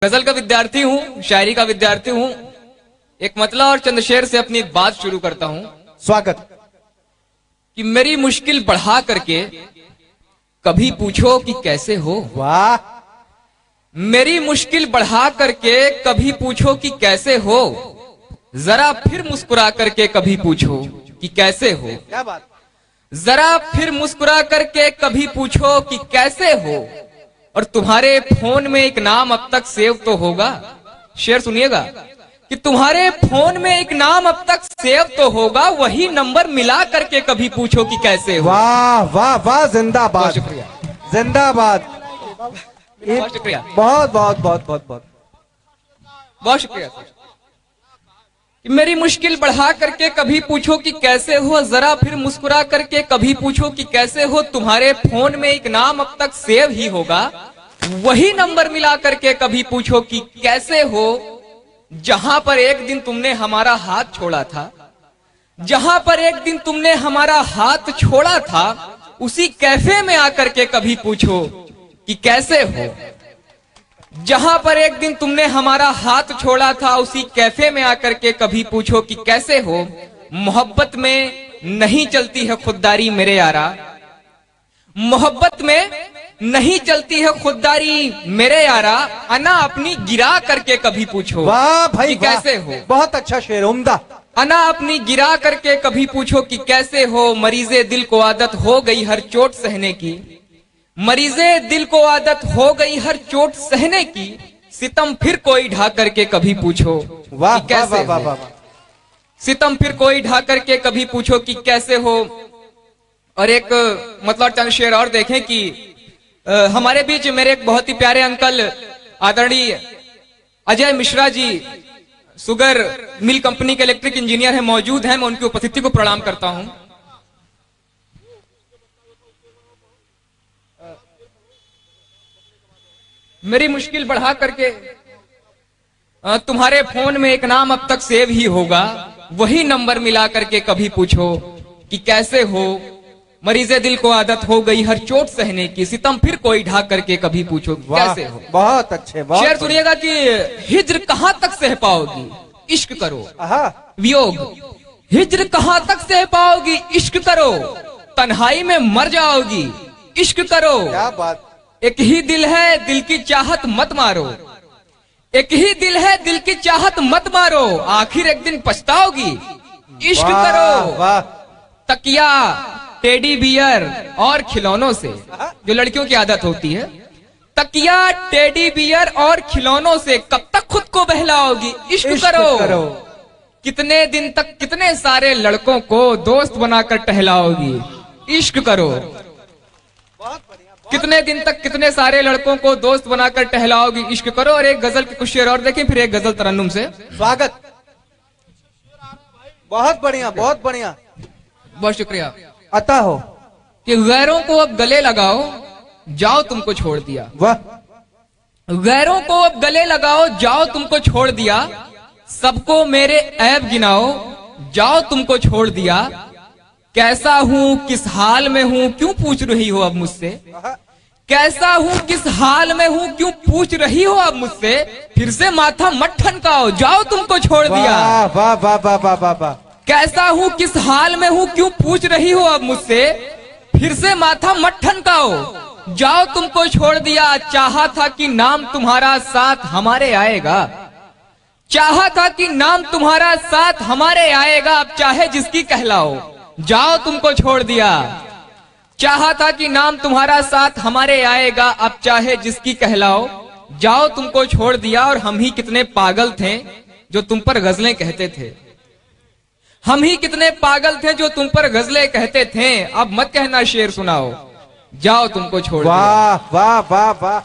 गजल का विद्यार्थी हूँ, शायरी का विद्यार्थी हूँ। एक मतला और चंद शेर से अपनी बात शुरू करता हूँ। स्वागत। कि मेरी मुश्किल बढ़ा करके कभी पूछो कि कैसे हो। वाह। मेरी मुश्किल बढ़ा करके कभी पूछो कि कैसे हो, जरा फिर मुस्कुरा करके कभी पूछो कि कैसे हो। क्या बात। जरा फिर मुस्कुरा करके कभी पूछो कि कैसे हो, और तुम्हारे फोन में एक नाम अब तक सेव तो होगा। शेर सुनिएगा कि तुम्हारे फोन में एक नाम अब तक सेव तो होगा, वही नंबर मिला करके कभी पूछो कि कैसे हो। वाह वाह वाह, जिंदाबाद। बहुत शुक्रिया, जिंदाबाद। बहुत शुक्रिया, बहुत बहुत बहुत बहुत बहुत बहुत शुक्रिया सर। कि मेरी मुश्किल बढ़ा करके कभी पूछो कि कैसे हो, जरा फिर मुस्कुरा करके कभी पूछो कि कैसे हो। तुम्हारे फोन में एक नाम अब तक सेव ही होगा, वही नंबर मिला करके कभी पूछो कि कैसे हो। जहां पर एक दिन तुमने हमारा हाथ छोड़ा था, जहां पर एक दिन तुमने हमारा हाथ छोड़ा था, उसी कैफे में आकर के कभी पूछो कि कैसे हो। जहां पर एक दिन तुमने हमारा हाथ छोड़ा था, उसी कैफे में आकर के कभी पूछो कि कैसे हो। मोहब्बत में नहीं चलती है खुददारी मेरे यारा, मोहब्बत में नहीं चलती है खुददारी मेरे यारा, अना अपनी गिरा करके कभी पूछो। वाह भाई कि कैसे हो। बहुत अच्छा शेर, उम्दा। अना अपनी गिरा करके कभी पूछो कि कैसे हो। मरीजे दिल को आदत हो गई हर चोट सहने की, मरीजे दिल को आदत हो गई हर चोट सहने की, सितम फिर कोई ढा करके कभी पूछो वाह कि कैसे वाह वाह हो। वाह। सितम फिर कोई ढा करके कभी पूछो कि कैसे हो। और एक मतलब चंद शेर और देखें कि हमारे बीच मेरे एक बहुत ही प्यारे अंकल आदरणीय Ajay Mishra ji, sugar mill company के इलेक्ट्रिक इंजीनियर है, मौजूद हैं। मैं उनकी उपस्थिति को प्रणाम करता हूं। मेरी मुश्किल बढ़ा करके तुम्हारे फोन में एक नाम अब तक सेव ही होगा, वही नंबर मिला करके कभी पूछो कि कैसे हो। मरीजे दिल को आदत हो गई हर चोट सहने की, सितम फिर कोई ढा करके कभी पूछो कि कैसे हो। बहुत अच्छे। बहुत शेर सुनिएगा कि हिज्र कहां तक सह पाओगी, इश्क करो। वियोग हिज्र कहां तक सह पाओगी, इश्क करो। तन्हाई में मर जाओगी, इश्क करो। क्या बात। एक ही दिल है दिल की चाहत मत मारो, एक ही दिल है दिल की चाहत मत मारो, आखिर एक दिन पछताओगी, इश्क करो। वाह। तकिया टेडी बियर और खिलौनों से, जो लड़कियों की आदत होती है, तकिया टेडी बियर और खिलौनों से कब तक खुद को बहलाओगी, इश्क करो। कितने दिन तक कितने सारे लड़कों को दोस्त बनाकर टहलाओगी, इश्क करो। कितने दिन तक कितने सारे लड़कों को दोस्त बनाकर टहलाओगी, इश्क करो। और एक गजल के कुछ शेर और देखें, फिर एक गजल तरन्नुम से। स्वागत। बहुत बढ़िया, बहुत बढ़िया। बहुत शुक्रिया। अता हो कि गैरों को अब गले लगाओ, जाओ तुमको छोड़ दिया। वाह। गैरों को अब गले लगाओ, जाओ तुमको छोड़ दिया। सबको मेरे ऐब गिनाओ, जाओ तुमको छोड़ दिया। कैसा हूं किस हाल में हूं क्यों पूछ रही हो अब मुझसे, कैसा हूं किस हाल में हूं क्यों पूछ रही हो अब मुझसे। फिर से माथा मत ठनकाओ, जाओ तुमको छोड़ दिया। वाह वाह वाह वाह वाह वाह। कैसा हूं किस हाल में हूं क्यों पूछ रही हो अब मुझसे, फिर से माथा मत ठनकाओ, जाओ तुमको छोड़ दिया। चाहा था कि नाम तुम्हारा साथ हमारे आएगा, चाहा था कि नाम तुम्हारा साथ हमारे आएगा, अब चाहे जिसकी कहलाओ, जाओ तुमको छोड़ दिया। चाहा था कि नाम तुम्हारा साथ हमारे आएगा, अब चाहे जिसकी कहलाओ, जाओ तुमको छोड़ दिया। और हम ही कितने पागल थे जो तुम पर गजलें कहते थे, हम ही कितने पागल थे जो तुम पर गजलें कहते थे। अब मत कहना शेर सुनाओ, जाओ तुमको छोड़ दिया। वाह वाह वाह वाह।